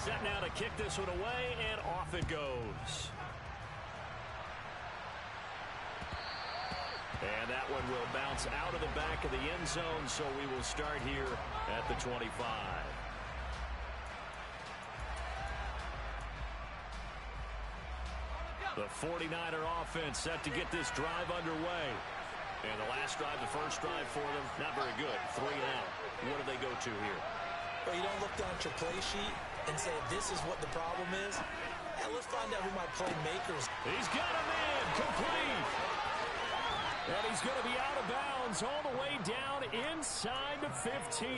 Set now to kick this one away, and off it goes. And that one will bounce out of the back of the end zone, so we will start here at the 25. The 49er offense set to get this drive underway. And the last drive, the first drive for them, not very good. 3 and out. What do they go to here? Well, you don't look down at your play sheet and say this is what the problem is. And let's find out who my playmakers. He's got him in, complete. And he's going to be out of bounds all the way down inside the 15.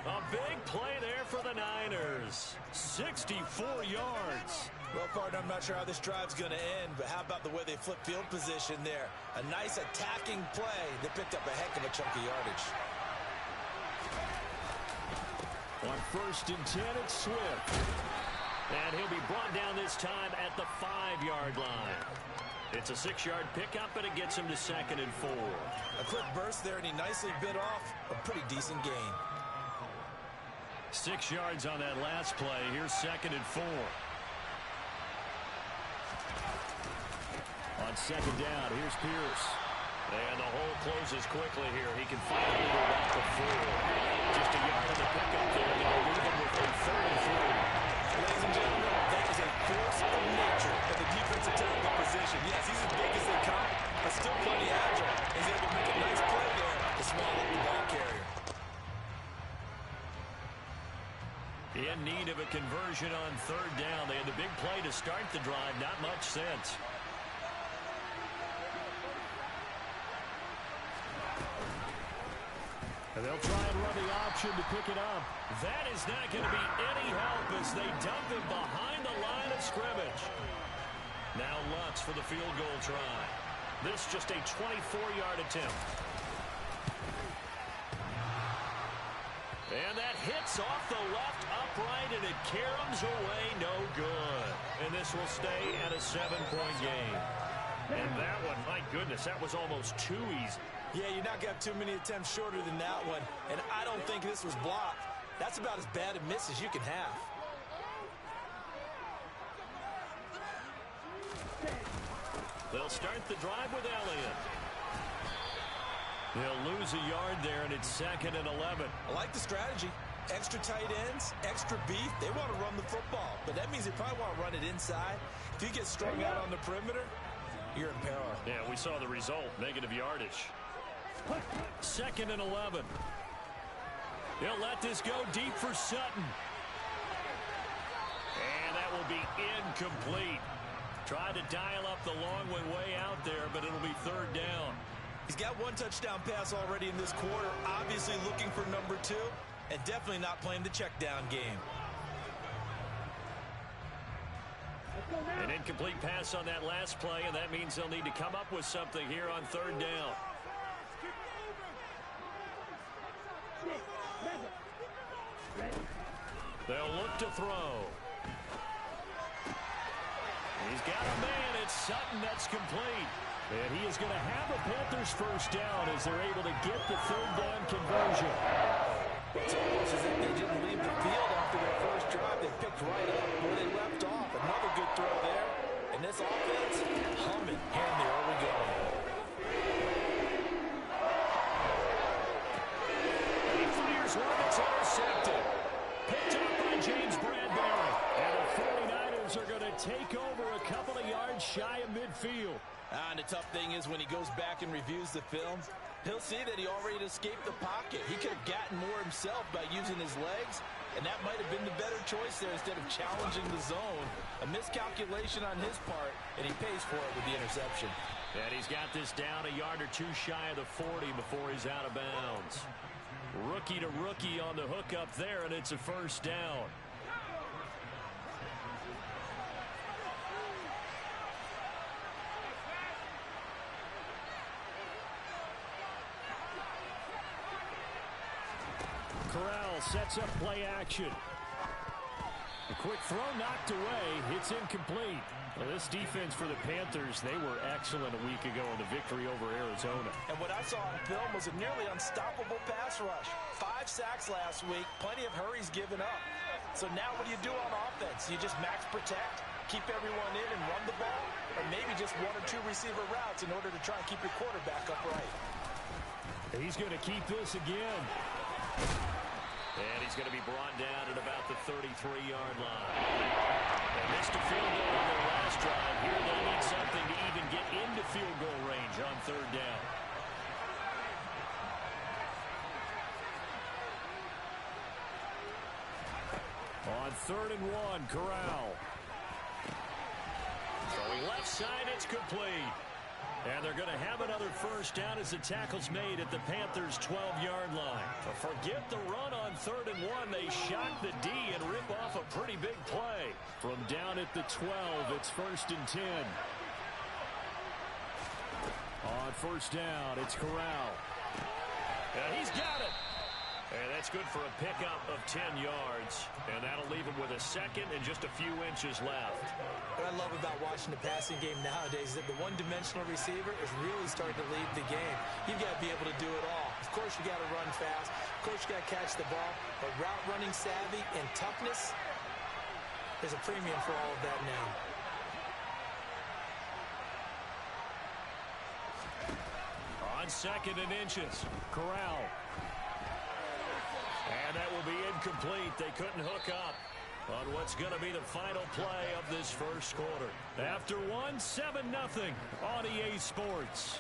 A big play there for the Niners. 64 yards. Well, partner, I'm not sure how this drive's going to end, but how about the way they flip field position there? A nice attacking play that picked up a heck of a chunk of yardage. On 1st and 10, it's Swift. And he'll be brought down this time at the 5-yard line. It's a 6-yard pickup, and it gets him to 2nd and 4. A quick burst there, and he nicely bit off a pretty decent gain. 6 yards on that last play. Here's 2nd and 4. On 2nd down, here's Pierce. And the hole closes quickly here. He can find a leader at the 4. Just a yard of the pickup there. They'll leave him with a 3rd and 3. Ladies and gentlemen, that is a force of nature at the defensive tackle position. Yes, he's as big as they come, but still plenty agile. He's able to make a nice play there to swallow the ball carrier. In need of a conversion on 3rd down. They had the big play to start the drive. Not much sense. And they'll try and run the option to pick it up. That is not going to be any help as they dump him behind the line of scrimmage. Now Lutz for the field goal try. This just a 24-yard attempt. And that hits off the left upright, and it caroms away no good. And this will stay at a 7-point game. And that one, my goodness, that was almost too easy. Yeah, you're not going to have too many attempts shorter than that one. And I don't think this was blocked. That's about as bad a miss as you can have. They'll start the drive with Elliott. They'll lose a yard there, and it's 2nd and 11. I like the strategy. Extra tight ends, extra beef. They want to run the football, but that means they probably want to run it inside. If you get strung out on the perimeter, you're in peril. Yeah, we saw the result, negative yardage. 2nd and 11. They'll let this go deep for Sutton. And that will be incomplete. Tried to dial up the long one way out there, but it'll be 3rd down. He's got 1 touchdown pass already in this quarter, obviously looking for number 2, and definitely not playing the check down game. An incomplete pass on that last play, and that means they'll need to come up with something here on 3rd down. They'll look to throw. He's got a man. It's Sutton. That's complete. And he is going to have a Panthers first down as they're able to get the 3rd down conversion. It's almost as if they didn't leave the field after their first drive. They picked right up where they left off. Another good throw there. And this offense, humming here in the early going. And he fires one that's intercepted. Picked up by James Bradbury. And the 49ers are going to take over a couple of yards shy of midfield. And the tough thing is when he goes back and reviews the film, he'll see that he already escaped the pocket. He could have gotten more himself by using his legs, and that might have been the better choice there instead of challenging the zone. A miscalculation on his part, and he pays for it with the interception. And he's got this down a yard or 2 shy of the 40 before he's out of bounds. Rookie to rookie on the hook up there, and it's a first down. Corral sets up play action. A quick throw knocked away. It's incomplete. Well, this defense for the Panthers, they were excellent a week ago in the victory over Arizona. And what I saw on film was a nearly unstoppable pass rush. 5 sacks last week. Plenty of hurries given up. So now what do you do on offense? You just max protect, keep everyone in and run the ball, or maybe just one or two receiver routes in order to try and keep your quarterback upright. He's going to keep this again. And he's going to be brought down at about the 33-yard line. They missed a field goal on their last drive. Here they need something to even get into field goal range on third down. On 3rd and 1, Corral. Throwing left side, it's complete. And they're going to have another first down as the tackle's made at the Panthers' 12-yard line. But forget the run on 3rd and 1. They shock the D and rip off a pretty big play. From down at the 12, it's 1st and 10. On first down, it's Corral. And he's got it. And that's good for a pickup of 10 yards. And that'll leave him with a second and just a few inches left. What I love about watching the passing game nowadays is that the one-dimensional receiver is really starting to lead the game. You've got to be able to do it all. Of course, you got to run fast. Of course, you got to catch the ball. But route running savvy and toughness, there's a premium for all of that now. On 2nd and inches, Corral. And that will be incomplete. They couldn't hook up on what's going to be the final play of this first quarter. After one, 7-0 on EA Sports.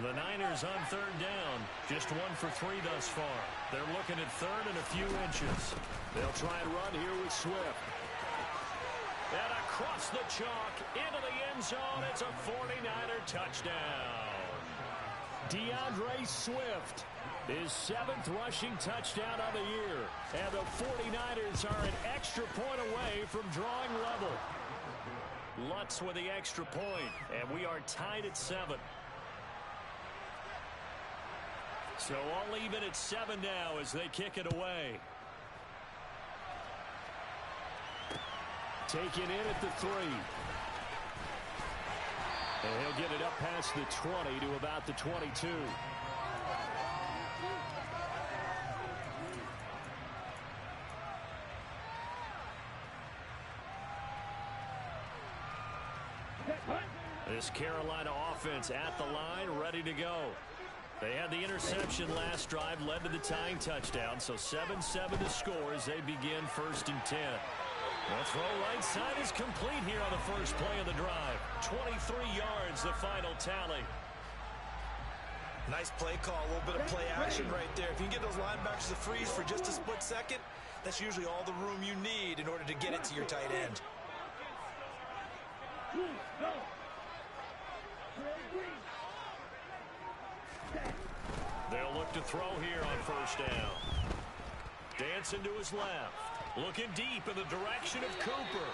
The Niners on 3rd down. Just 1 for 3 thus far. They're looking at 3rd and a few inches. They'll try and run here with Swift. And across the chalk, into the end zone, it's a 49er touchdown. DeAndre Swift, his 7th rushing touchdown of the year. And the 49ers are an extra point away from drawing level. Lutz with the extra point, and we are tied at 7. So all even at 7 now as they kick it away. Taken in at the 3. And he'll get it up past the 20 to about the 22. This Carolina offense at the line, ready to go. They had the interception last drive, led to the tying touchdown, so 7-7 the score as they begin 1st and 10. The throw right side is complete here on the first play of the drive. 23 yards, the final tally. Nice play call, a little bit of play action right there. If you can get those linebackers to freeze for just a split second, that's usually all the room you need in order to get it to your tight end. They'll look to throw here on 1st down. Dancing to his left. Looking deep in the direction of Cooper.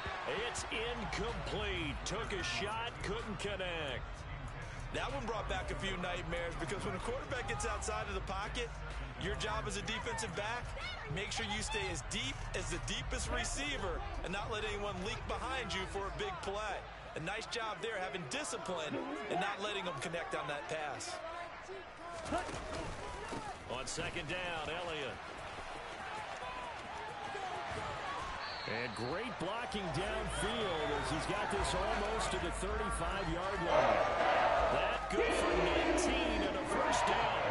It's incomplete. Took a shot, couldn't connect. That one brought back a few nightmares because when a quarterback gets outside of the pocket, your job as a defensive back, make sure you stay as deep as the deepest receiver and not let anyone leak behind you for a big play. A nice job there having discipline and not letting them connect on that pass. On 2nd down, Elliott. And great blocking downfield as he's got this almost to the 35-yard line. That good for 19 and a 1st down.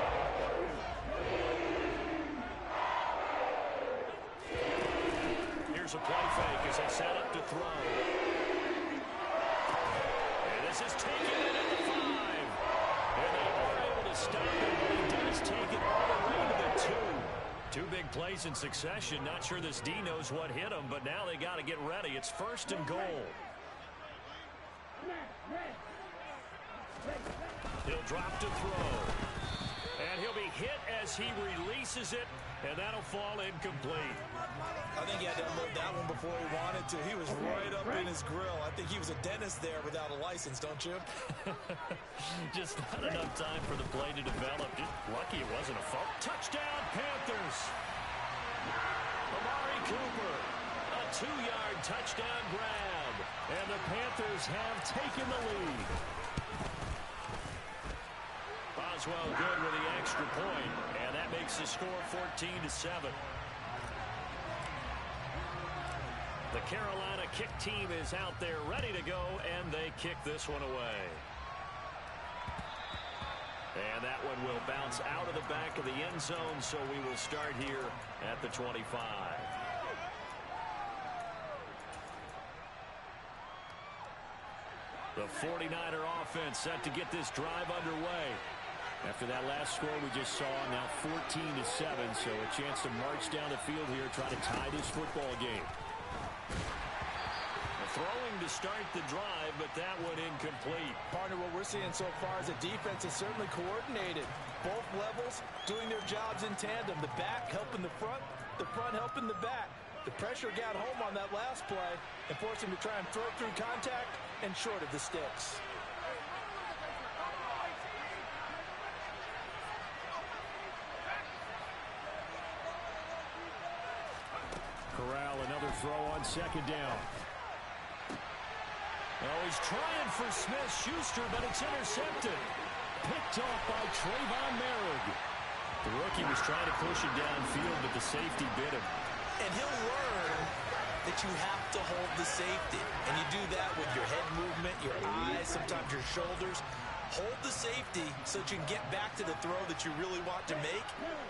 Here's a play fake as they set up to throw. And this is taken in at the 5. And they are able to stop him, but he does take it all the way to the 2. 2 big plays in succession. Not sure this D knows what hit him, but now they got to get ready. It's 1st and goal. He'll drop to throw. And he'll be hit as he releases it, and that'll fall incomplete. I think he had to unload that one before he wanted to. He was right up in his grill. I think he was a dentist there without a license, don't you? Just not enough time for the play to develop. Just lucky it wasn't a fault. Touchdown, Panthers! Amari Cooper, a 2-yard touchdown grab. And the Panthers have taken the lead. Maxwell good with the extra point, and that makes the score 14-7. The Carolina kick team is out there ready to go, and they kick this one away. And that one will bounce out of the back of the end zone, so we will start here at the 25. The 49er offense set to get this drive underway. After that last score we just saw, now 14-7, so a chance to march down the field here, try to tie this football game. Throwing to start the drive, but that one incomplete. Partner, what we're seeing so far is the defense is certainly coordinated. Both levels doing their jobs in tandem. The back helping the front helping the back. The pressure got home on that last play and forced him to try and throw through contact and short of the sticks. Corral, another throw on second down. Oh, he's trying for Smith-Schuster, but it's intercepted. Picked off by Trayvon Merrick. The rookie was trying to push it downfield, but the safety bit him. And he'll learn that you have to hold the safety. And you do that with your head movement, your eyes, sometimes your shoulders. Hold the safety so that you can get back to the throw that you really want to make.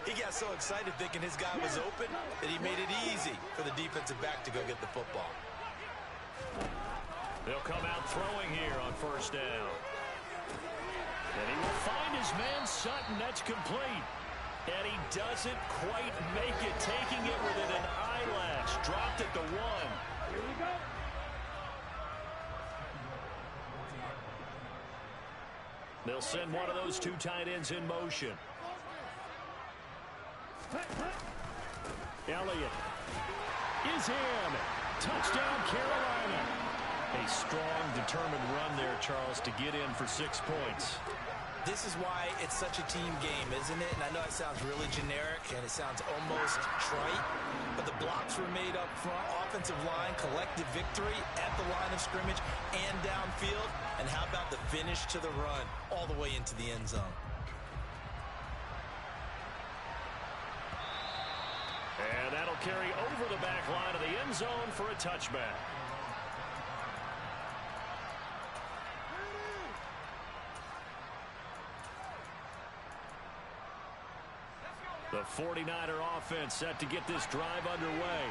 He got so excited thinking his guy was open that he made it easy for the defensive back to go get the football. They'll come out throwing here on first down. And he will find his man Sutton. That's complete. And he doesn't quite make it, taking it within an eyelash. Dropped at the 1. Here we go. They'll send one of those two tight ends in motion. Elliott is in. Touchdown, Carolina. A strong, determined run there, Charles, to get in for 6 points. This is why it's such a team game, isn't it? And I know it sounds really generic and it sounds almost trite, but the blocks were made up front, offensive line, collective victory at the line of scrimmage and downfield. And how about the finish to the run all the way into the end zone? And that'll carry over the back line of the end zone for a touchback. The 49er offense set to get this drive underway.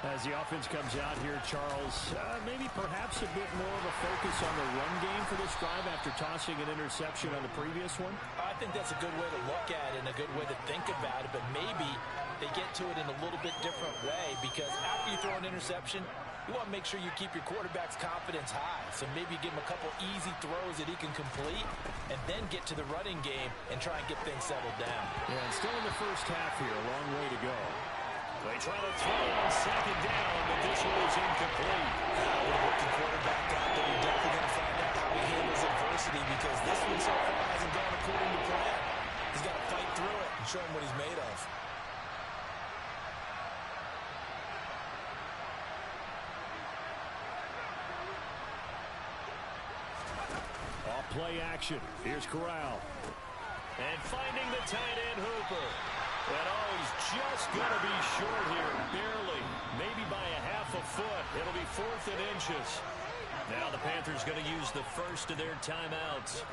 As the offense comes out here, Charles, maybe perhaps a bit more of a focus on the run game for this drive after tossing an interception on the previous one? I think that's a good way to look at it and a good way to think about it, but maybe they get to it in a little bit different way, because after you throw an interception, you want to make sure you keep your quarterback's confidence high. So maybe give him a couple easy throws that he can complete and then get to the running game and try and get things settled down. Yeah, and still in the first half here, a long way to go. They try to throw on second down, but this one is incomplete. With a rookie quarterback out there, you're definitely going to find out how he handles adversity, because this one so far hasn't gone according to plan. He's got to fight through it and show him what he's made of. Play action. Here's Corral. And finding the tight end Hooper. And oh, he's just going to be short here. Barely. Maybe by a half a foot. It'll be 4th and inches. Now the Panthers going to use the first of their timeouts.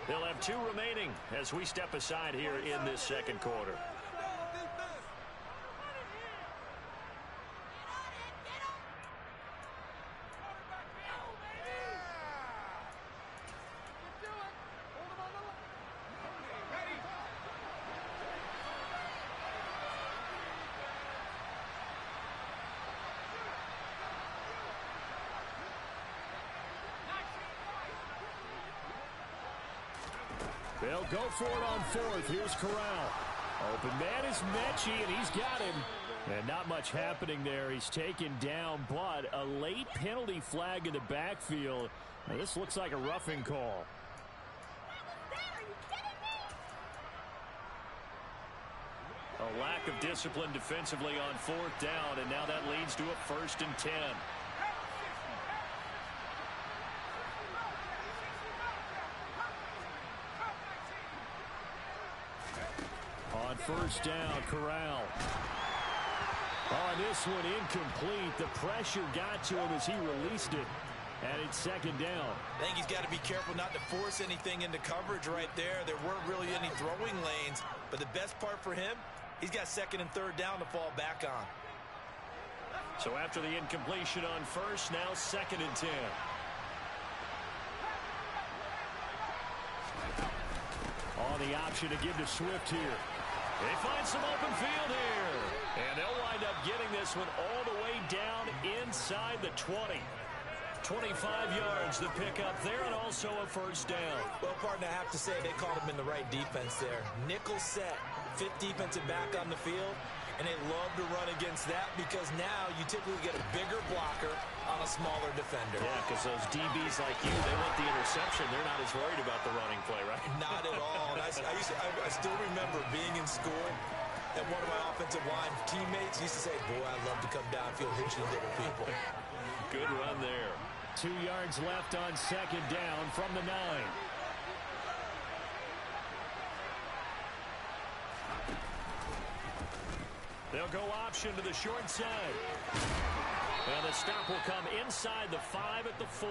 They'll have 2 remaining as we step aside here in this second quarter. They'll go for it on 4th. Here's Corral. Open man is Mechie, and he's got him. And not much happening there. He's taken down, but a late penalty flag in the backfield. Now, this looks like a roughing call. A lack of discipline defensively on 4th down, and now that leads to a 1st and 10. on first down, Corral. On this one, incomplete. The pressure got to him as he released it. And it's second down. I think he's got to be careful not to force anything into coverage right there. There weren't really any throwing lanes. But the best part for him, he's got second and third down to fall back on. So after the incompletion on first, now second and 10. On the option to give to Swift here. They find some open field here. And they'll wind up getting this one all the way down inside the 20. 25 yards to pick up there, and also a first down. Well, partner, I have to say they called him in the right defense there. Nickel set, fifth defensive back on the field, and they love to run against that because now you typically get a bigger blocker on a smaller defender. Yeah, because those DBs like you, they want the interception. They're not as worried about the running play, right? Not at all. And I still remember being in school, and one of my offensive line teammates used to say, boy, I'd love to come downfield, hit you little people. Good run there. 2 yards left on second down from the 9. They'll go option to the short side. And the stop will come inside the 5 at the 4.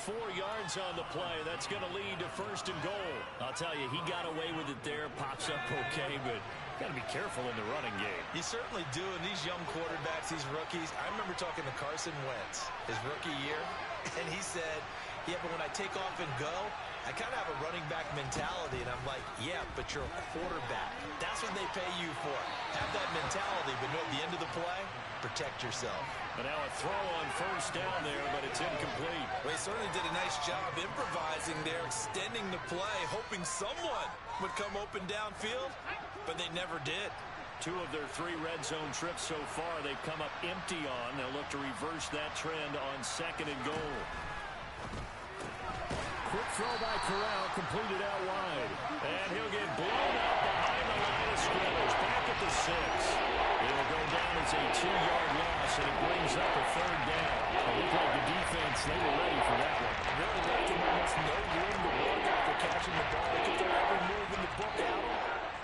4 yards on the play. That's going to lead to first and goal. I'll tell you, he got away with it there. Pops up okay, but got to be careful in the running game. You certainly do. And these young quarterbacks, these rookies, I remember talking to Carson Wentz his rookie year, and he said, yeah, but when I take off and go, I kind of have a running back mentality. And I'm like, yeah, but you're a quarterback. That's what they pay you for. Have that mentality, but at the end of the play, protect yourself. But now a throw on first down there, but it's incomplete. Well, he certainly did a nice job improvising there, extending the play, hoping someone would come open downfield, but they never did. 2 of their 3 red zone trips so far, they've come up empty on. They'll look to reverse that trend on second and goal. Quick throw by Corral, completed out wide. And he'll get blown up behind the line of scrimmage, back at the 6. It'll go down as a 2-yard loss, and it brings up a third down. It looked like the defense, they were ready for that one. Really left him almost no room to work after catching the ball. They could throw every move in the book out.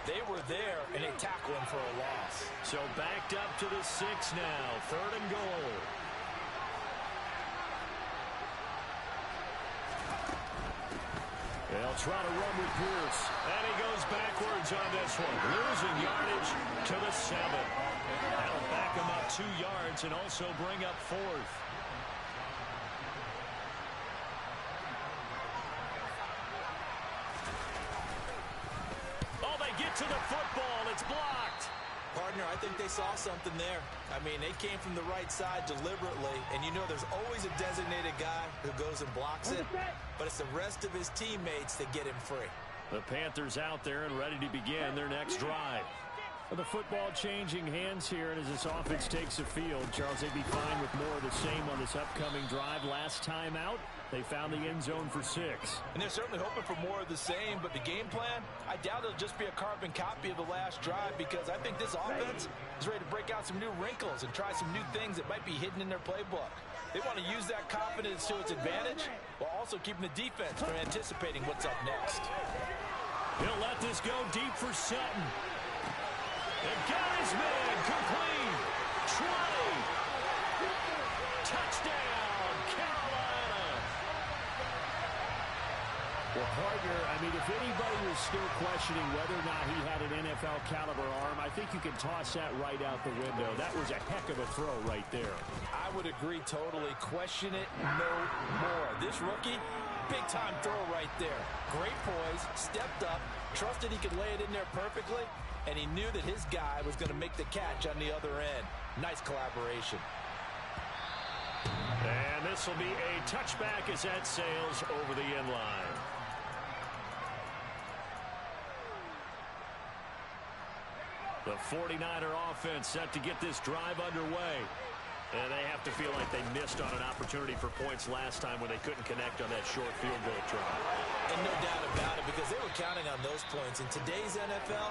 They were there, and they tackled him for a loss. So backed up to the 6 now, third and goal. They'll try to run with Pierce. And he goes backwards on this one. Losing yardage to the 7. That'll back him up 2 yards and also bring up 4th. Oh, they get to the football. It's blocked. Partner, I think they saw something there. I mean, they came from the right side deliberately, and you know there's always a designated guy who goes and blocks it, but it's the rest of his teammates that get him free. The Panthers out there and ready to begin their next drive. The football changing hands here, and as this offense takes the field, Charles, they'd be fine with more of the same on this upcoming drive. Last time out, they found the end zone for 6. And they're certainly hoping for more of the same, but the game plan, I doubt it'll just be a carbon copy of the last drive because I think this offense is ready to break out some new wrinkles and try some new things that might be hidden in their playbook. They want to use that confidence to its advantage while also keeping the defense from anticipating what's up next. He'll let this go deep for Sutton. And got his man complete. 20. Touchdown, Carolina. Well, partner, I mean, if anybody was still questioning whether or not he had an NFL caliber arm, I think you can toss that right out the window. That was a heck of a throw right there. I would agree totally. Question it no more. This rookie, big-time throw right there. Great poise, stepped up, trusted he could lay it in there perfectly, and he knew that his guy was going to make the catch on the other end. Nice collaboration. And this will be a touchback as that sails over the end line. The 49er offense set to get this drive underway. And they have to feel like they missed on an opportunity for points last time when they couldn't connect on that short field goal try. And no doubt about it, because they were counting on those points. In today's NFL,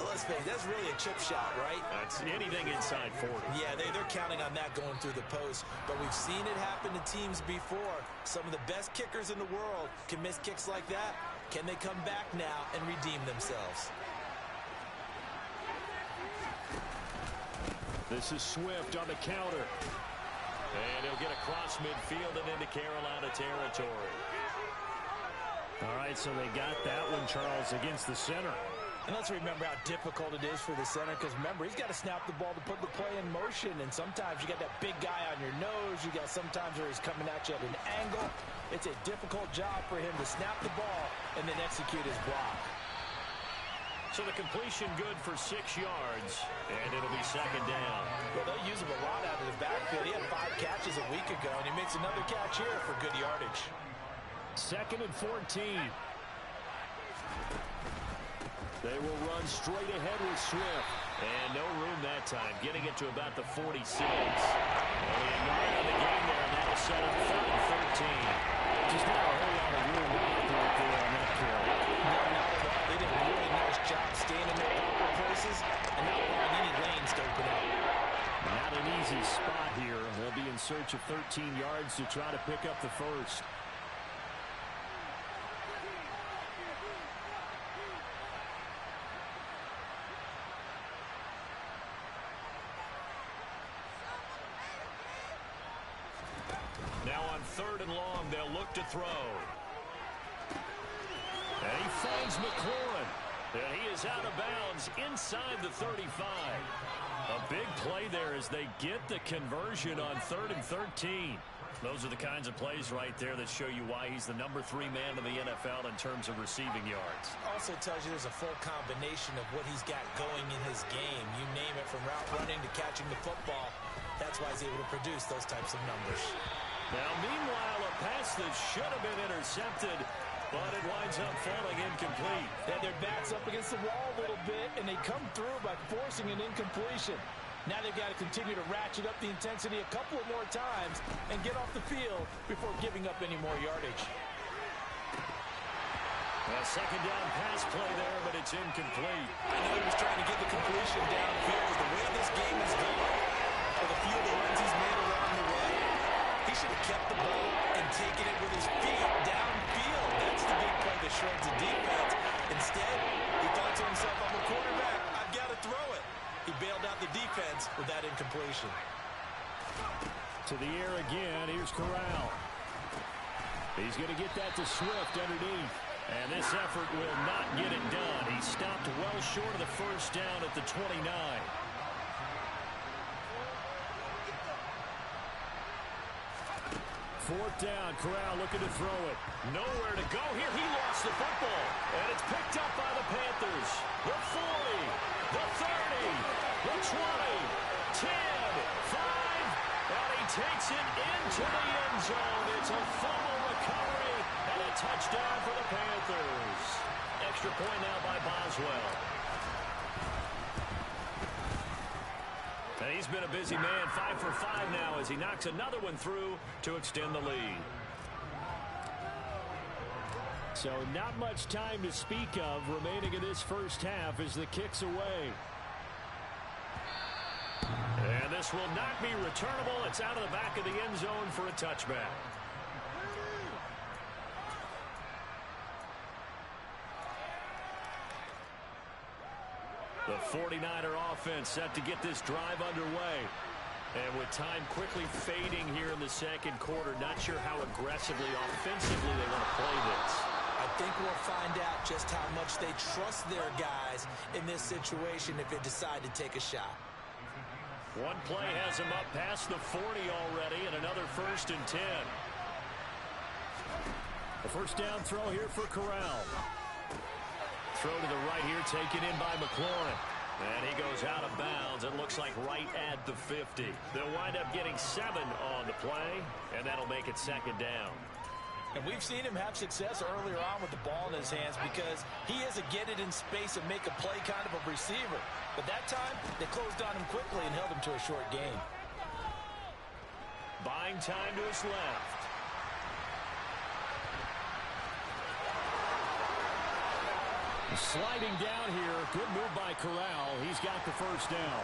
let's face it, that's really a chip shot, right? That's anything inside 40. Yeah, they're counting on that going through the post. But we've seen it happen to teams before. Some of the best kickers in the world can miss kicks like that. Can they come back now and redeem themselves? This is Swift on the counter. And he'll get across midfield and into Carolina territory. All right, so they got that one, Charles, against the center. And let's remember how difficult it is for the center, because remember, he's got to snap the ball to put the play in motion, and sometimes you got that big guy on your nose. You got sometimes where he's coming at you at an angle. It's a difficult job for him to snap the ball and then execute his block. So the completion good for 6 yards, and it'll be second down. Well, they'll use him a lot out of the backfield. He had 5 catches a week ago, and he makes another catch here for good yardage. 2nd and 14. They will run straight ahead with Swift. And no room that time, getting it to about the 46. Only a yard on the game there, and that'll set up 3rd and 13. Just not a whole lot of room to operate there on that carry. No, not at all. They did a really nice job staying in their proper places and not allowing any lanes to open up. Not an easy spot here. They'll be in search of 13 yards to try to pick up the first. Now on 3rd and long, they'll look to throw. And he finds McLaurin. And he is out of bounds inside the 35. A big play there as they get the conversion on 3rd and 13. Those are the kinds of plays right there that show you why he's the #3 man in the NFL in terms of receiving yards. Also tells you there's a full combination of what he's got going in his game. You name it, from route running to catching the football. That's why he's able to produce those types of numbers. Now, meanwhile, a pass that should have been intercepted, but it winds up falling incomplete. They had their backs up against the wall a little bit, and they come through by forcing an incompletion. Now they've got to continue to ratchet up the intensity a couple of more times and get off the field before giving up any more yardage. A second down pass play there, but it's incomplete. I know he was trying to get the completion downfield, but the way this game is going, for the few of the runs he's made along the way, he should have kept the ball and taken it with his feet downfield. That's the big play that shreds the defense. Instead, he thought to himself, I'm a quarterback, I've got to throw it. He bailed out the defense with that incompletion. To the air again, here's Corral. He's going to get that to Swift underneath. And this effort will not get it done. He stopped well short of the first down at the 29. 4th down, Corral looking to throw it. Nowhere to go here. He lost the football. And it's picked up by the Panthers. The 40, the 30, the 20, 10, 5. And he takes it into the end zone. It's a fumble recovery and a touchdown for the Panthers. Extra point now by Boswell. And he's been a busy man, 5 for 5 now as he knocks another one through to extend the lead. So not much time to speak of remaining in this first half as the kick's away. And this will not be returnable. It's out of the back of the end zone for a touchback. The 49er offense set to get this drive underway. And with time quickly fading here in the second quarter, not sure how aggressively, offensively they want to play this. I think we'll find out just how much they trust their guys in this situation if they decide to take a shot. One play has him up past the 40 already, and another 1st and 10. A first down throw here for Corral. Throw to the right here, taken in by McLaurin. And he goes out of bounds. It looks like right at the 50. They'll wind up getting 7 on the play, and that'll make it second down. And we've seen him have success earlier on with the ball in his hands because he is a get it in space and make a play kind of a receiver. But that time, they closed on him quickly and held him to a short gain. Buying time to his left. Sliding down here. Good move by Corral. He's got the first down.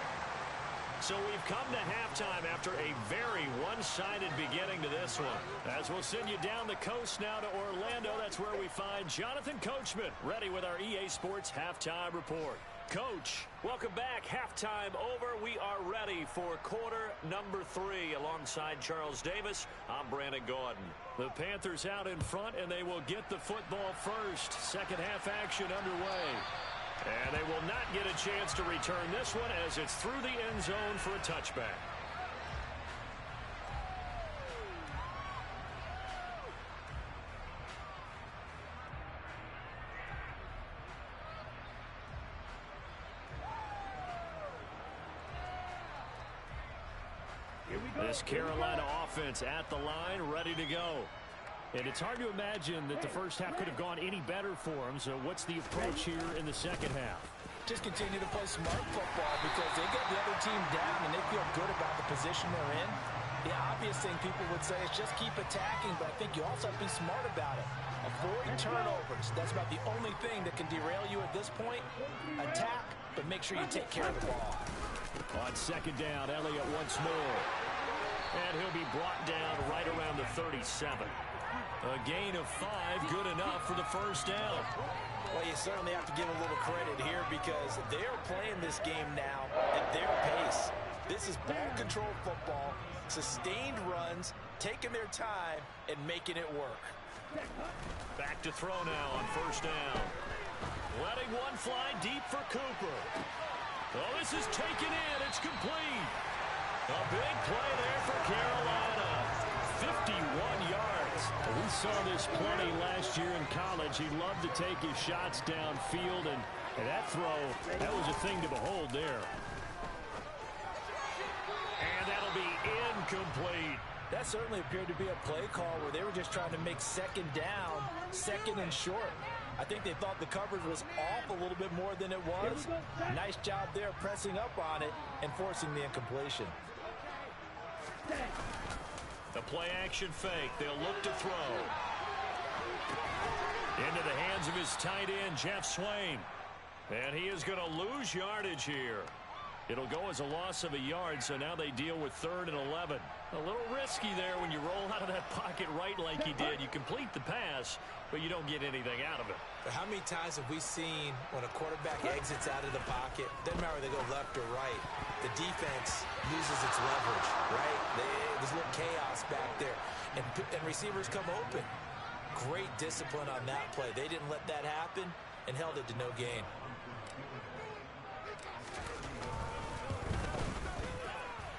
So we've come to halftime after a very one-sided beginning to this one. As we'll send you down the coast now to Orlando, that's where we find Jonathan Coachman ready with our EA Sports Halftime Report. Coach, welcome back. Halftime over. We are ready for quarter number 3. Alongside Charles Davis, I'm Brandon Gaudin. The Panthers out in front, and they will get the football first. Second half action underway. And they will not get a chance to return this one as it's through the end zone for a touchback. This Carolina offense at the line, ready to go. And it's hard to imagine that the first half could have gone any better for them. So what's the approach here in the second half? Just continue to play smart football because they get the other team down and they feel good about the position they're in. The obvious thing people would say is just keep attacking, but I think you also have to be smart about it. Avoid turnovers. That's about the only thing that can derail you at this point. Attack, but make sure you take care of the ball. On second down, Elliott once more. And he'll be brought down right around the 37. A gain of 5, good enough for the first down. Well, you certainly have to give a little credit here because they're playing this game now at their pace. This is ball control football, sustained runs, taking their time, and making it work. Back to throw now on first down. Letting one fly deep for Cooper. Oh, this is taken in. It's complete. A big play there for Carolina. 51 yards. We saw this plenty last year in college. He loved to take his shots downfield, and that throw, that was a thing to behold there. And that'll be incomplete. That certainly appeared to be a play call where they were just trying to make second down, second and short. I think they thought the coverage was off a little bit more than it was. Nice job there pressing up on it and forcing the incompletion. The play-action fake. They'll look to throw. Into the hands of his tight end, Jeff Swain. And he is going to lose yardage here. It'll go as a loss of a yard, so now they deal with 3rd and 11. A little risky there when you roll out of that pocket right like he did. You complete the pass, but you don't get anything out of it. But how many times have we seen when a quarterback exits out of the pocket, doesn't matter whether they go left or right, the defense loses its leverage, right? There's a little chaos back there, and receivers come open. Great discipline on that play. They didn't let that happen and held it to no gain.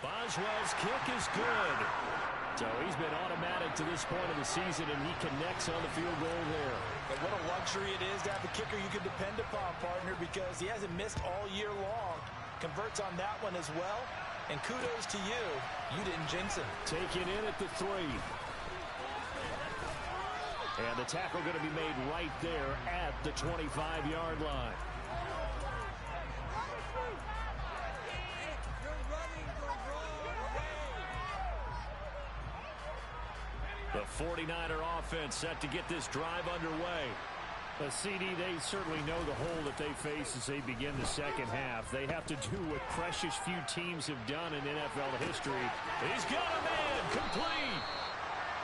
Boswell's kick is good. So he's been automatic to this point of the season, and he connects on the field goal there. And what a luxury it is to have a kicker you can depend upon, partner, because he hasn't missed all year long. Converts on that one as well. And kudos to you. You didn't jinx him. Taken in at the 3. And the tackle going to be made right there at the 25-yard line. The 49er offense set to get this drive underway. CD, they certainly know the hole that they face as they begin the second half. They have to do what precious few teams have done in NFL history. He's got a man complete.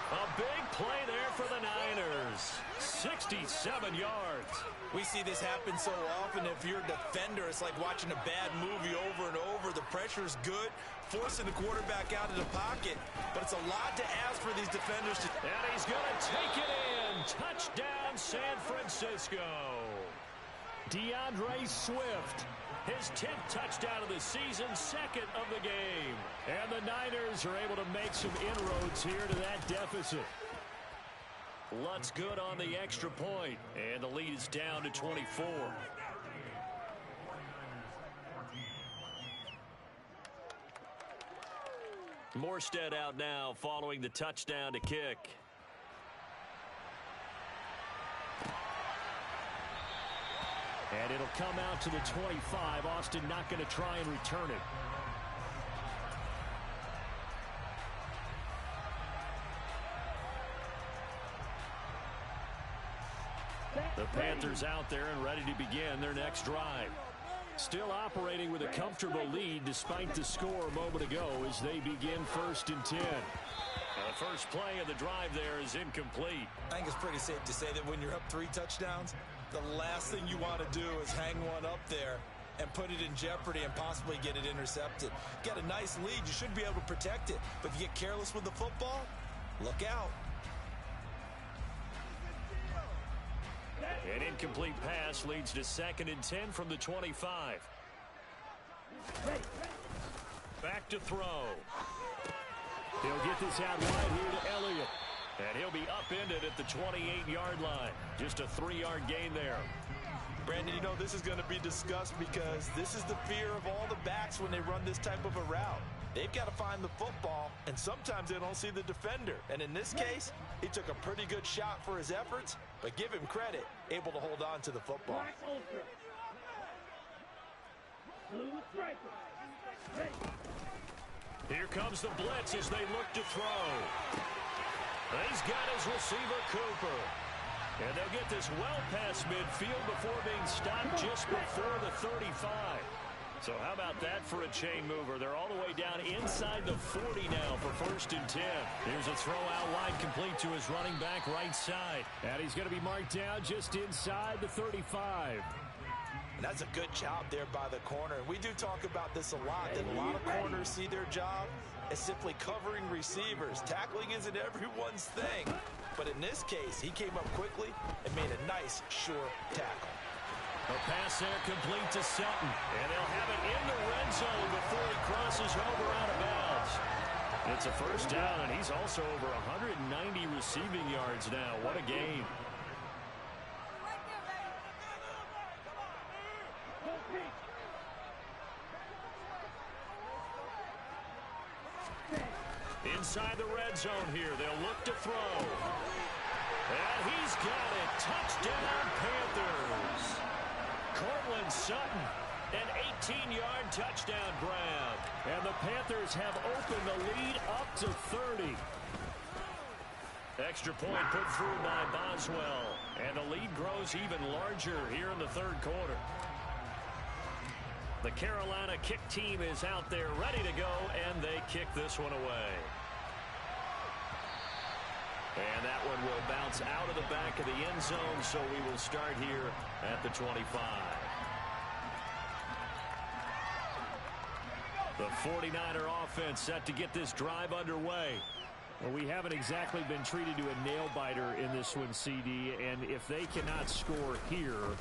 A big play there for the Niners. 67 yards. We see this happen so often. If you're a defender, it's like watching a bad movie over and over. The pressure's good, forcing the quarterback out of the pocket. But it's a lot to ask for these defenders to... And he's going to take it in. Touchdown, San Francisco. DeAndre Swift. His 10th touchdown of the season, 2nd of the game. And the Niners are able to make some inroads here to that deficit. Lutz good on the extra point. And the lead is down to 24. Morstead out now following the touchdown to kick. And it'll come out to the 25. Austin not going to try and return it. The Panthers out there and ready to begin their next drive. Still operating with a comfortable lead despite the score a moment ago as they begin 1st and 10. The first play of the drive there is incomplete. I think it's pretty safe to say that when you're up 3 touchdowns, the last thing you want to do is hang one up there and put it in jeopardy and possibly get it intercepted. Get a nice lead, you should be able to protect it. But if you get careless with the football, look out. An incomplete pass leads to 2nd and 10 from the 25. Back to throw. He'll get this out wide here to Elliott. And he'll be upended at the 28-yard line. Just a 3-yard gain there. Brandon, you know this is going to be discussed because this is the fear of all the backs when they run this type of a route. They've got to find the football, and sometimes they don't see the defender. And in this case, he took a pretty good shot for his efforts, but give him credit, able to hold on to the football. Here comes the blitz as they look to throw. He's got his receiver, Cooper. And they'll get this well past midfield before being stopped just before the 35. So how about that for a chain mover? They're all the way down inside the 40 now for 1st and 10. Here's a throw out wide, complete to his running back right side. And he's going to be marked down just inside the 35. And that's a good job there by the corner. And we do talk about this a lot, that a lot of corners see their job as simply covering receivers. Tackling isn't everyone's thing. But in this case, he came up quickly and made a nice, sure tackle. A pass there complete to Sutton. And they'll have it in the red zone before he crosses over out of bounds. It's a 1st down, and he's also over 190 receiving yards now. What a game. Inside the red zone here, they'll look to throw. And he's got it. Touchdown, Panthers. Cortland Sutton, an 18-yard touchdown grab. And the Panthers have opened the lead up to 30. Extra point put through by Boswell. And the lead grows even larger here in the 3rd quarter. The Carolina kick team is out there ready to go, and they kick this one away. And that one will bounce out of the back of the end zone, so we will start here at the 25. The 49er offense set to get this drive underway. Well, we haven't exactly been treated to a nail-biter in this one, CD, and if they cannot score here,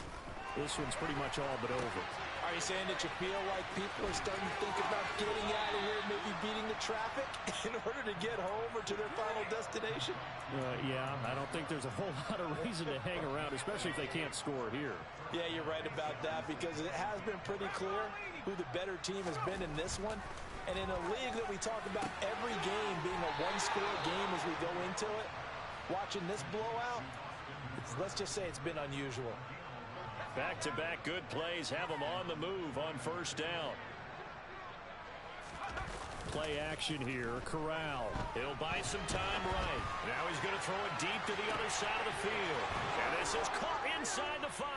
this one's pretty much all but over. Are you saying that you feel like people are starting to think about getting out of here, maybe beating the traffic in order to get home or to their final destination? Yeah, I don't think there's a whole lot of reason to hang around, especially if they can't score here. Yeah, you're right about that because it has been pretty clear who the better team has been in this one. And in a league that we talk about every game being a one-score game as we go into it, watching this blowout, let's just say it's been unusual. Back-to-back good plays have them on the move on 1st down. Play action here. Corral. He'll buy some time right. Now he's going to throw it deep to the other side of the field. And this is caught inside the 5.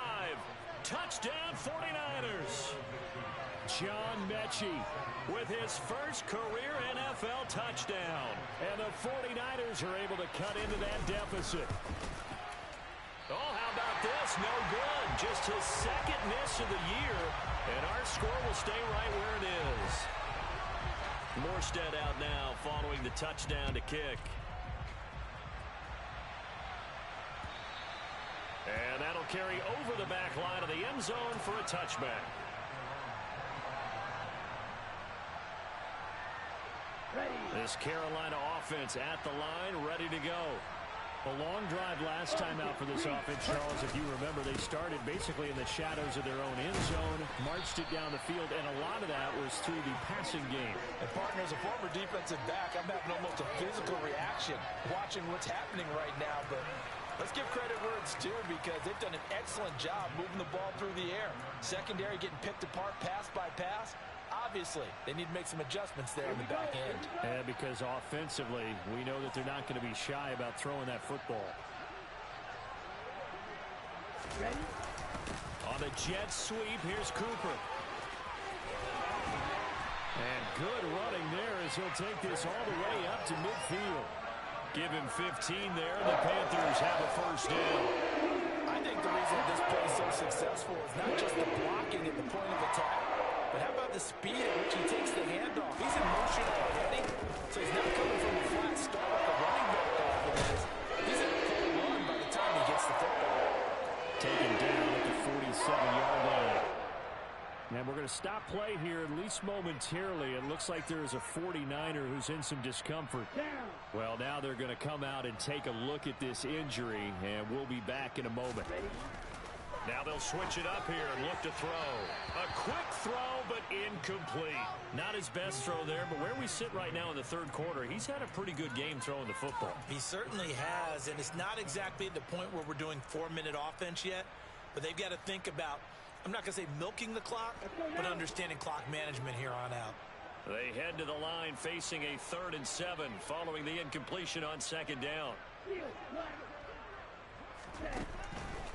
Touchdown 49ers. John Mechie with his first career NFL touchdown. And the 49ers are able to cut into that deficit. Oh, how about this? No good. Just his 2nd miss of the year. And our score will stay right where it is. Morstead out now following the touchdown to kick. And that'll carry over the back line of the end zone for a touchback. This Carolina offense at the line, ready to go. A long drive last time out for this offense, Charles. If you remember, they started basically in the shadows of their own end zone, marched it down the field, and a lot of that was through the passing game. And partner, as a former defensive back, I'm having almost a physical reaction watching what's happening right now. But let's give credit where it's due because they've done an excellent job moving the ball through the air. Secondary getting picked apart pass by pass. Obviously, they need to make some adjustments there in the back end. Yeah, because offensively, we know that they're not going to be shy about throwing that football. Ready? On the jet sweep, here's Cooper. And good running there as he'll take this all the way up to midfield. Give him 15 there, and the Panthers have a 1st down. I think the reason this play is so successful is not just the blocking at the point of attack, but how about the speed at which he takes the handoff? He's in motion already, so he's not coming from a flat start like a running back often is. He's in a full run by the time he gets the football. Taken down at the 47-yard line. And we're going to stop play here, at least momentarily. It looks like there is a 49er who's in some discomfort. Well, now they're going to come out and take a look at this injury, and we'll be back in a moment. Now they'll switch it up here and look to throw. A quick throw, but incomplete. Not his best throw there, but where we sit right now in the third quarter, he's had a pretty good game throwing the football. He certainly has, and it's not exactly at the point where we're doing 4-minute offense yet, but they've got to think about, I'm not going to say milking the clock, but understanding clock management here on out. They head to the line facing a 3rd and 7 following the incompletion on 2nd down.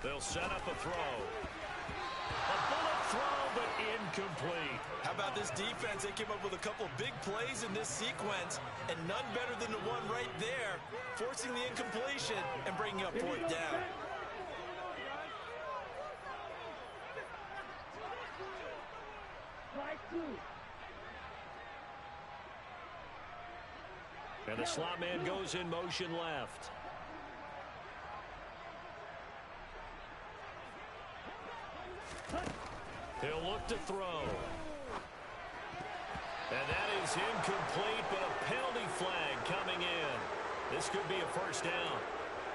They'll set up a throw. A bullet throw, but incomplete. How about this defense? They came up with a couple big plays in this sequence, and none better than the one right there, forcing the incompletion and bringing up 4th down. And the slot man goes in motion left. He'll look to throw. And that is incomplete, but a penalty flag coming in. This could be a 1st down.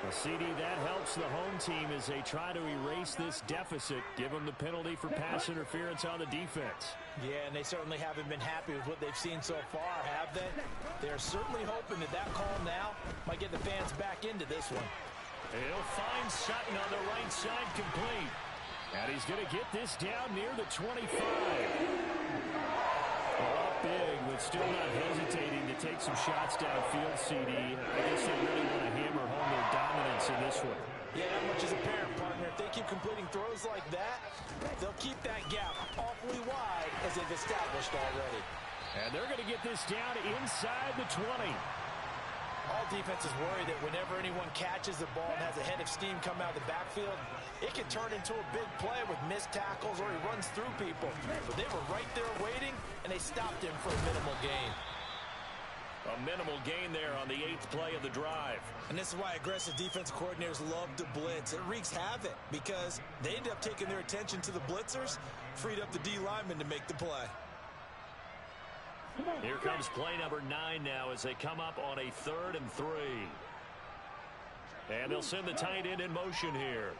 Well, CD, that helps the home team as they try to erase this deficit. Give them the penalty for pass interference on the defense. Yeah, and they certainly haven't been happy with what they've seen so far, have they? They're certainly hoping that that call now might get the fans back into this one. He'll find Sutton on the right side, complete. And he's going to get this down near the 25. Well, up big, but still not hesitating to take some shots downfield, CD. I guess they really want to hammer home their dominance in this one. Yeah, that much is apparent, partner. If they keep completing throws like that, they'll keep that gap awfully wide as they've established already. And they're going to get this down inside the 20. All defenses worry that whenever anyone catches the ball and has a head of steam come out of the backfield, it can turn into a big play with missed tackles or he runs through people. But they were right there waiting, and they stopped him for a minimal gain. A minimal gain there on the 8th play of the drive. And this is why aggressive defensive coordinators love to blitz. It wreaks havoc because they end up taking their attention to the blitzers, freed up the D linemen to make the play. Here comes play number 9 now as they come up on a 3rd and 3. And they'll send the tight end in motion here.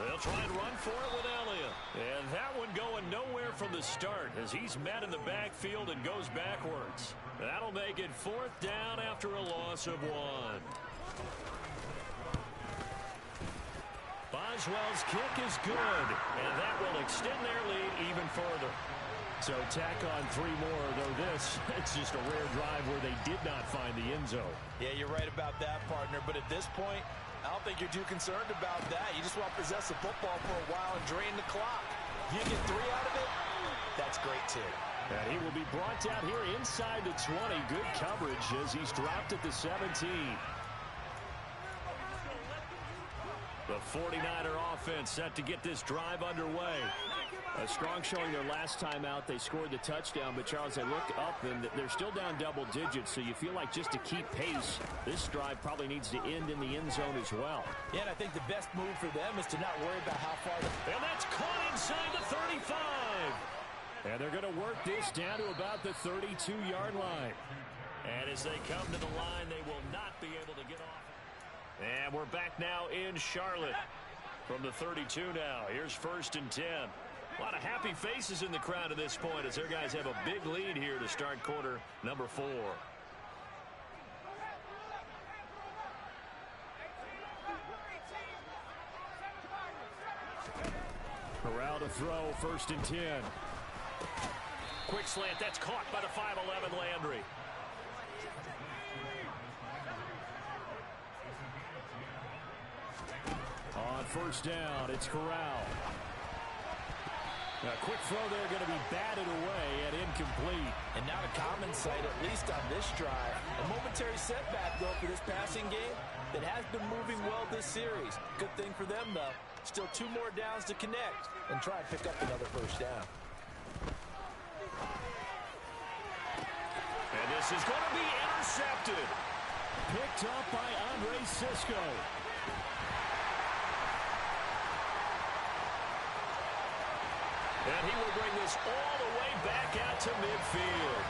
They'll try and run for it with Elliott. And that one going nowhere from the start as he's met in the backfield and goes backwards. That'll make it 4th down after a loss of 1. Boswell's kick is good, and that will extend their lead even further. So tack on 3 more, though this, it's just a rare drive where they did not find the end zone. Yeah, you're right about that, partner, but at this point, I don't think you're too concerned about that. You just want to possess the football for a while and drain the clock. If you get 3 out of it, that's great, too. And he will be brought down here inside the 20. Good coverage as he's dropped at the 17. The 49er offense set to get this drive underway. A strong showing their last time out. They scored the touchdown, but Charles, they look up and they're still down double digits, so you feel like just to keep pace, this drive probably needs to end in the end zone as well. Yeah, and I think the best move for them is to not worry about how far. And that's caught inside the 35. And they're going to work this down to about the 32-yard line. And as they come to the line, they will not be able to get off. And we're back now in Charlotte from the 32 now. Here's 1st and 10. A lot of happy faces in the crowd at this point as their guys have a big lead here to start quarter number 4. Corral to throw, 1st and 10. Quick slant, that's caught by the 5'11" Landry. On 1st down, it's Corral. A quick throw there going to be batted away and incomplete. And not a common sight, at least on this drive. A momentary setback, though, for this passing game that has been moving well this series. Good thing for them, though. Still 2 more downs to connect and try and pick up another first down. And this is going to be intercepted. Picked up by Andre Cisco. And he will bring this all the way back out to midfield.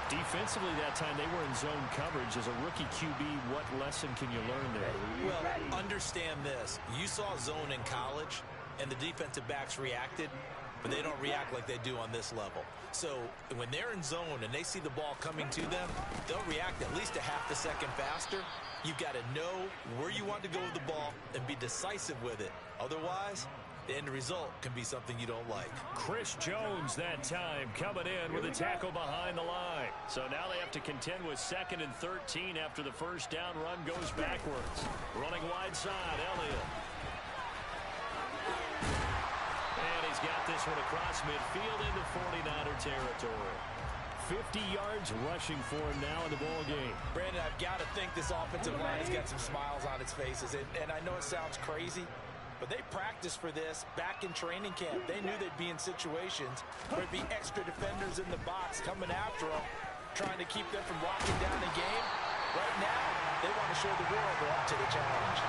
Defensively that time, they were in zone coverage. As a rookie QB, what lesson can you learn there? Well, understand this. You saw zone in college, and the defensive backs reacted, but they don't react like they do on this level. So when they're in zone and they see the ball coming to them, they'll react at least a half a second faster. You've got to know where you want to go with the ball and be decisive with it. Otherwise, the end result can be something you don't like. Chris Jones that time coming in with a tackle behind the line. So now they have to contend with 2nd and 13 after the first down run goes backwards. Running wide side, Elliott. And he's got this one across midfield into 49er territory. 50 yards rushing for him now in the ball game. Brandon, I've got to think this offensive line has got some smiles on its faces. And I know it sounds crazy, but they practiced for this back in training camp. They knew they'd be in situations where there'd be extra defenders in the box coming after them, trying to keep them from walking down the game. Right now, they want to show the world they're up to the challenge.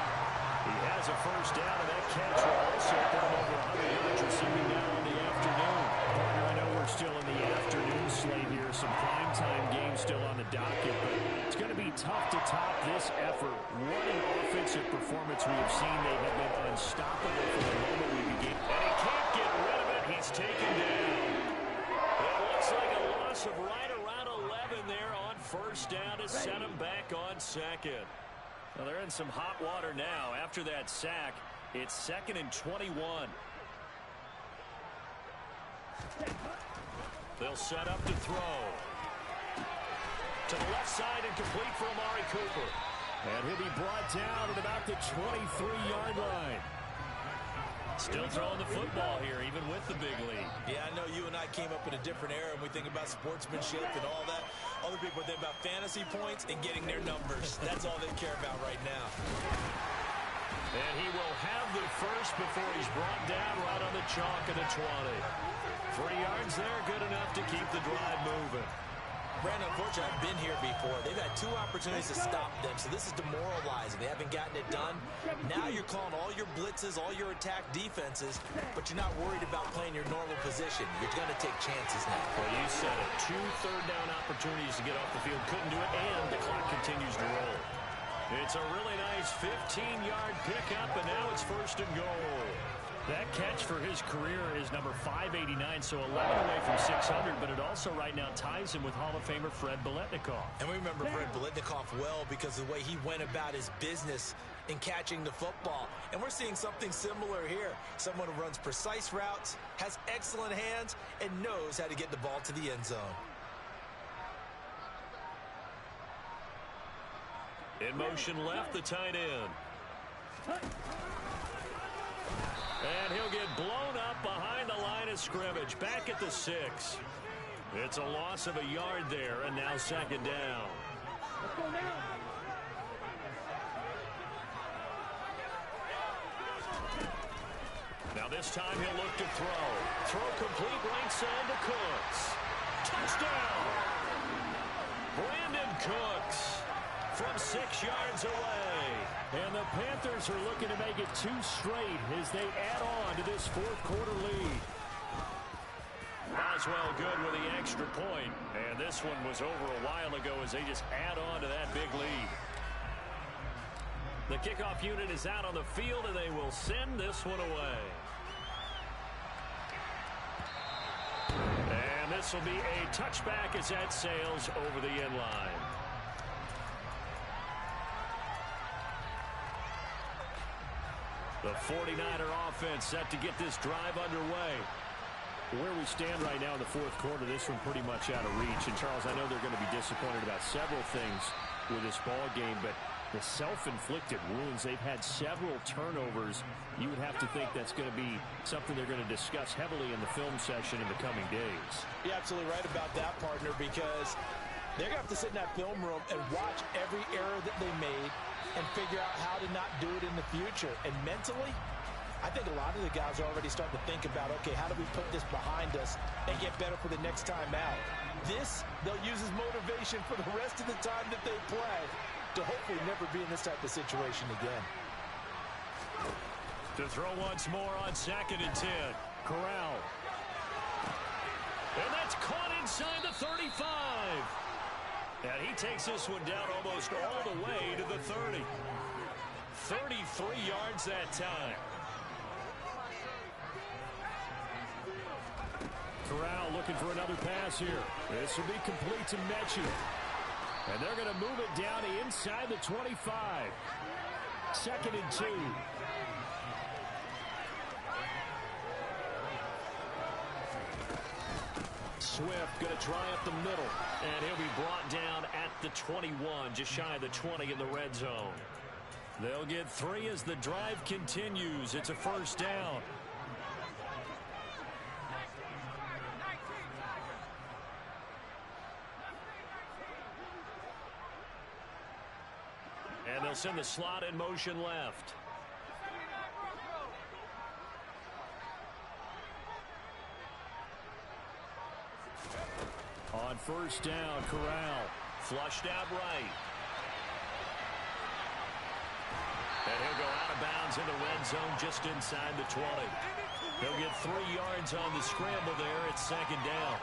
He has a first down, and that catch will also put him over 100 yards receiving now in the afternoon. Partner, I know we're still in the afternoon slate here. Some primetime games still on the docket, but it's going to be tough to top this effort. What an offensive performance we have seen. They have been unstoppable from the moment we began. And he can't get rid of it. He's taken down. It looks like a loss of right around 11 there on first down to set him back on 2nd. Well, they're in some hot water now. After that sack, it's 2nd and 21. They'll set up to throw. To the left side and complete for Amari Cooper. And he'll be brought down at about the 23-yard line. Still throwing the football here, even with the big lead. Yeah, I know you and I came up in a different era, and we think about sportsmanship and all that. Other people think about fantasy points and getting their numbers. That's all they care about right now. And he will have the first before he's brought down right on the chalk at the 20. 3 yards there, good enough to keep the drive moving. Brandon, unfortunately, I've been here before. They've had 2 opportunities to stop them, so this is demoralizing. They haven't gotten it done. Now you're calling all your blitzes, all your attack defenses, but you're not worried about playing your normal position. You're going to take chances now. Well, you said it. 2 third-down opportunities to get off the field. Couldn't do it, and the clock continues to roll. It's a really nice 15-yard pickup, and now it's 1st and goal. That catch for his career is number 589, so 11 away from 600, but it also right now ties him with Hall of Famer Fred Biletnikoff. And we remember Fred Biletnikoff well because of the way he went about his business in catching the football. And we're seeing something similar here. Someone who runs precise routes, has excellent hands, and knows how to get the ball to the end zone. In motion left, the tight end. And he'll get blown up behind the line of scrimmage. Back at the 6. It's a loss of a yard there, and now 2nd down. Now this time he'll look to throw. Throw complete right side to Cooks. Touchdown! Brandon Cooks from 6 yards away. And the Panthers are looking to make it 2 straight as they add on to this 4th quarter lead. Boswell good with the extra point. And this one was over a while ago as they just add on to that big lead. The kickoff unit is out on the field, and they will send this one away. And this will be a touchback as that sails over the end line. The 49er offense set to get this drive underway. Where we stand right now in the 4th quarter, this one pretty much out of reach. And, Charles, I know they're going to be disappointed about several things with this ball game, but the self-inflicted wounds, they've had several turnovers. You would have to think that's going to be something they're going to discuss heavily in the film session in the coming days. You're absolutely right about that, partner, because They're going to have to sit in that film room and watch every error that they made and figure out how to not do it in the future. And mentally, I think a lot of the guys are already starting to think about, okay, how do we put this behind us and get better for the next time out? This, they'll use as motivation for the rest of the time that they play to hopefully never be in this type of situation again. To throw once more on 2nd and 10. Corral. And that's caught inside the 35. And he takes this one down almost all the way to the 30. 33 yards that time. Corral looking for another pass here. This will be complete to Mechie. And they're going to move it down to inside the 25. 2nd and 2. Swift going to try up the middle. And he'll be brought down at the 21, just shy of the 20 in the red zone. They'll get 3 as the drive continues. It's a first down. And they'll send the slot in motion left. On first down, Corral. Flushed out right. And he'll go out of bounds in the red zone just inside the 20. He'll get 3 yards on the scramble there. It's 2nd down.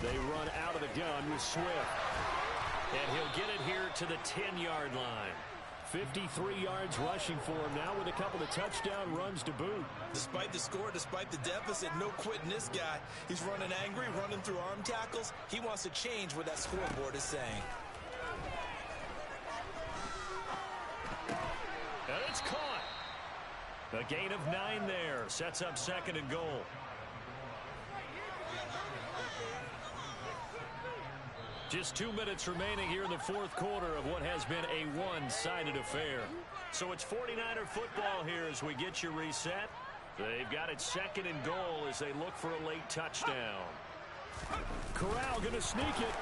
They run out of the gun with Swift. And he'll get it here to the 10-yard line. 53 yards rushing for him now with a couple of touchdown runs to boot. Despite the score, despite the deficit, no quitting this guy. He's running angry, running through arm tackles. He wants to change what that scoreboard is saying. And it's caught. A gain of 9 there. Sets up 2nd and goal. Just 2 minutes remaining here in the 4th quarter of what has been a one-sided affair. So it's 49er football here as we get you reset. They've got it 2nd and goal as they look for a late touchdown. Corral going to sneak it.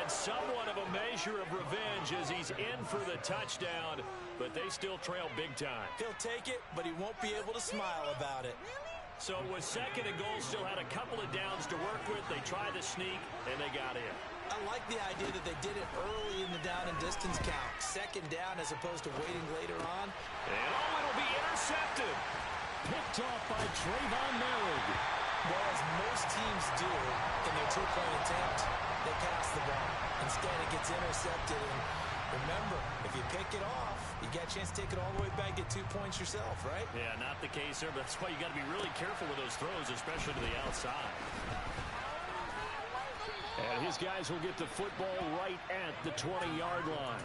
And somewhat of a measure of revenge as he's in for the touchdown. But they still trail big time. He'll take it, but he won't be able to smile about it. So with 2nd and goal, still had a couple of downs to work with. They tried the sneak, and they got in. I like the idea that they did it early in the down and distance count. 2nd down as opposed to waiting later on. And it'll be intercepted. Picked off by Trayvon Merrick. Well, as most teams do in their 2-point attempt, they pass the ball. Instead, it gets intercepted. And remember, if you pick it off, you get a chance to take it all the way back, get 2 points yourself, right? Yeah, not the case there, but that's why you got to be really careful with those throws, especially to the outside. And his guys will get the football right at the 20-yard line.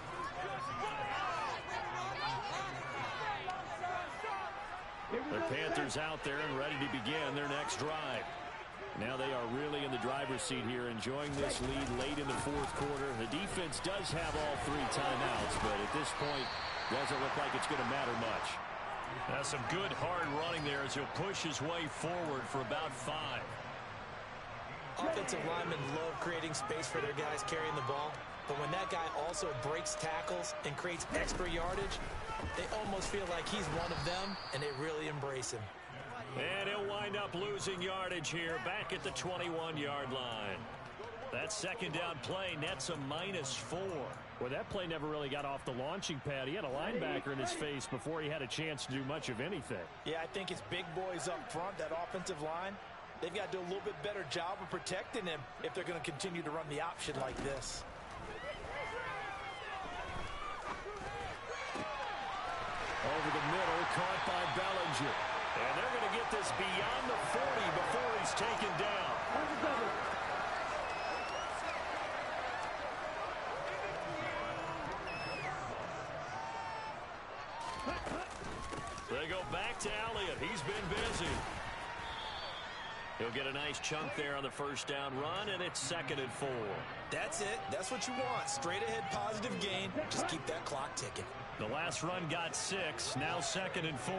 The Panthers out there and ready to begin their next drive. Now they are really in the driver's seat here, enjoying this lead late in the 4th quarter. The defense does have all 3 timeouts, but at this point, doesn't look like it's going to matter much. That's some good hard running there as he'll push his way forward for about 5. Offensive linemen love creating space for their guys carrying the ball. But when that guy also breaks tackles and creates extra yardage, they almost feel like he's one of them, and they really embrace him. And he'll wind up losing yardage here back at the 21-yard line. That 2nd down play nets a -4. Well, that play never really got off the launching pad. He had a linebacker in his face before he had a chance to do much of anything. Yeah, I think it's big boys up front, that offensive line. They've got to do a little bit better job of protecting him if they're going to continue to run the option like this. Over the middle, caught by Bellinger. And they're going to get this beyond the 40 before he's taken down. They go back to Elliott. He's been busy. He'll get a nice chunk there on the first down run, and it's 2nd and 4. That's it. That's what you want. Straight ahead positive gain. Just keep that clock ticking. The last run got 6. Now 2nd and 4.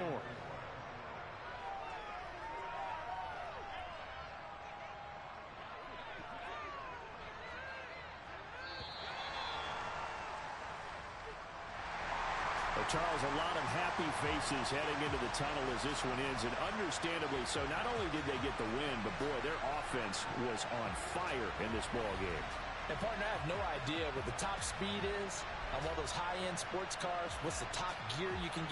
Charles, a lot of happy faces heading into the tunnel as this one ends, and understandably so. Not only did they get the win, but, boy, their offense was on fire in this ball game. And, partner, I have no idea what the top speed is on one of those high-end sports cars. What's the top gear you can get?